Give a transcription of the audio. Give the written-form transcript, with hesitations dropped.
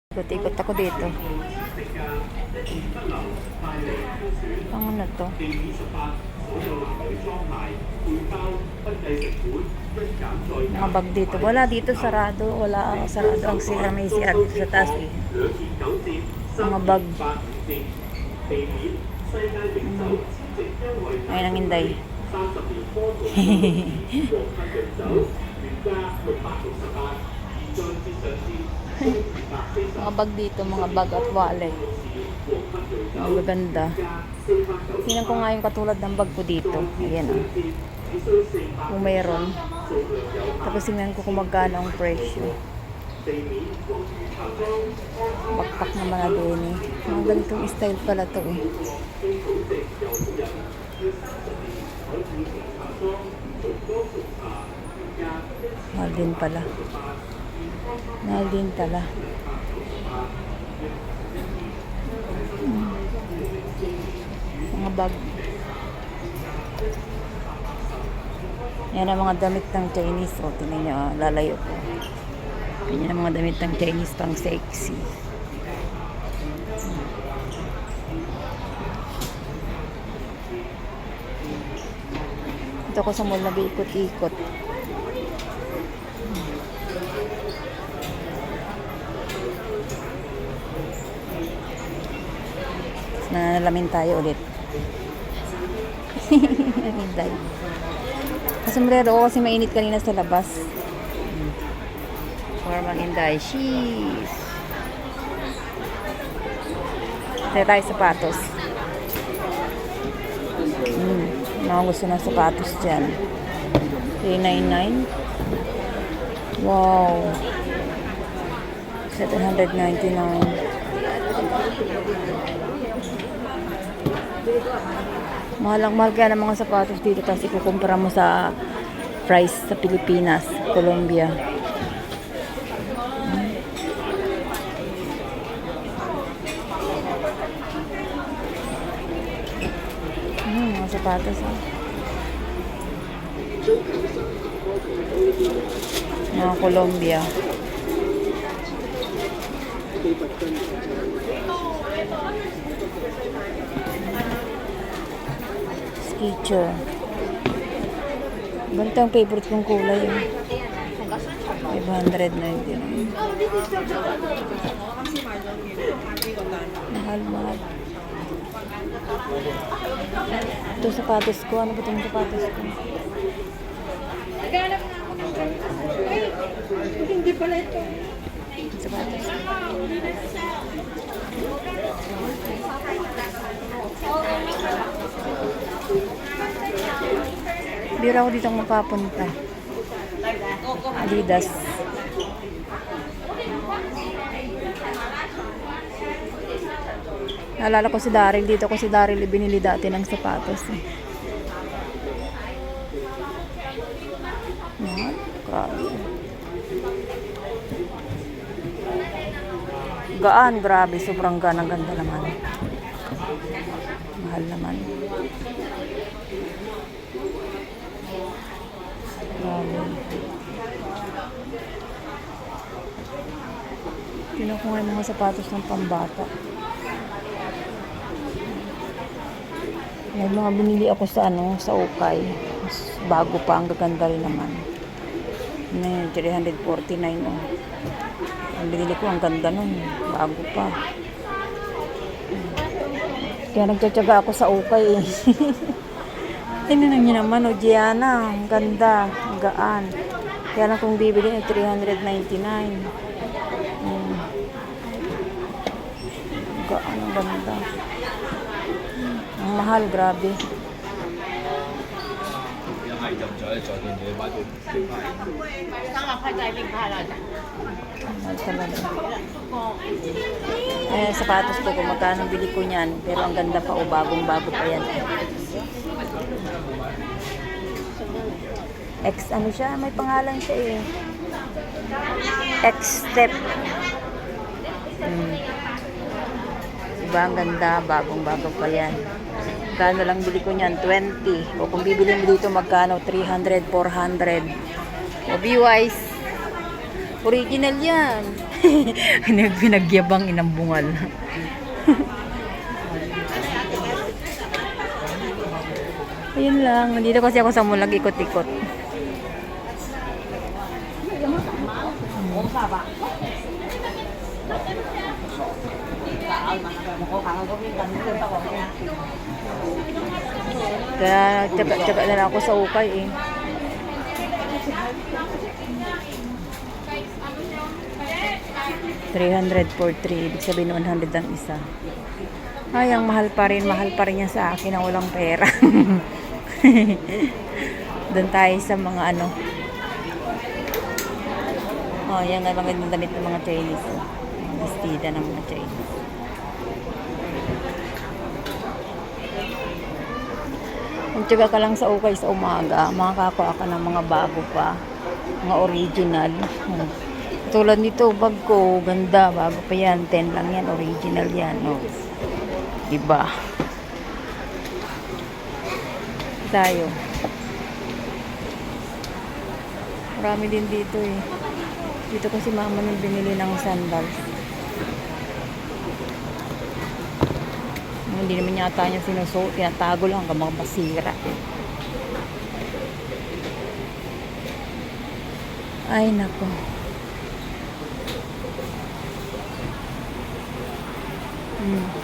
Ikot-ikot ako dito. Ang ano to? Mga bag dito. Wala dito sarado. Wala sarado ang sila may CR dito sa taas eh. Mga bag. Ayun ang inday. Mga bag dito, mga bag at wallet. Ang maganda. Tingnan ko nga yung katulad ng bag ko dito. Ayan o. Kung mayroon. Tapos tingnan ko kung magkano ang presyo. Backpack naman na din eh. Mga ganitong style pala to eh. Mahal din pala. Mahal din pala. Mga bag. Yan ang mga damit ng Chinese. O, tingnan nyo, lalayo ko. Yan ang mga damit ng Chinese pang sexy. Ito ko sa mall nag-iikot-ikot. Nanalamin tayo ulit. Hinday. Kasumbrero ko kasi mainit kanina sa labas. Formal hinday. Sheesh. Tayo tayo sapatos. Mga gusto ng sapatos dyan. $399. Wow. $799. Mahal kaya ng mga sapatos dito kasi kukumpara mo sa price sa Pilipinas, Colombia. Mga sapatos. Mga Colombia. Skechers. Ganito ang favorite kong kulay. $599. Mahal. Ito sapatos ko. Ano ba itong sapatos ko? Hindi pala ito. Sapatos ko. Bira ako dito mapapunta. Adidas. Naalala ko si Daryl. Dito ko si Daryl ibinili dati ng sapatos. Gaan, grabe. Sobrang gaan. Ang ganda naman. Mahal naman. Kinuha ko yung mga sapatos ng pambata. May mga binili ako sa sa Ukay. Bago pa, ang gaganda rin naman. $349 oh. Ang binili ko, ang ganda nun. Bago pa. Kaya nagtsatsaga ako sa Ukay eh. Tingnan niyo naman, Gianna, ang ganda, ang gaan. Kaya lang kung bibili ay $399. Gaan, ang ganda. Ang mahal, grabe. Mahal talaga. Sapatos ko kung magkano bili ko niyan. Pero ang ganda pa o bagong-bago pa yan. Ano siya? May pangalan siya eh. X-Step. Diba ang ganda? Bagong-bago pa yan. Magkano lang bili ko niyan? 20. O kung bibili mo dito magkano? 300, 400. O B-Wise. Original yan. Pinagyabang inambungal. Ayun lang. Nandito kasi ako sa Mulag, ikot-ikot. Kaya tsaga-tsaga na lang ako sa ukay eh. $300 for 3. Ibig sabihin 100 ang isa. Ay, ang mahal pa rin. Mahal pa rin yan sa akin ang walang pera. Doon tayo sa mga ano. Oh, yan nga magandang damit ng mga Chinese. Bastida ng mga Chinese. Kung tiyaga ka lang sa ukay sa umaga, makakakuha ka ng mga bago pa. Mga original. Tulad nito, bag ko, ganda, bago pa yan, 10 lang yan, original yan, no. Diba? Tayo. Marami din dito eh. Dito kasi mama nang binili ng sandals. Hindi naman yata niya sinusuot, tinatago lang hanggang mga basira. Ay, nako. Hmm.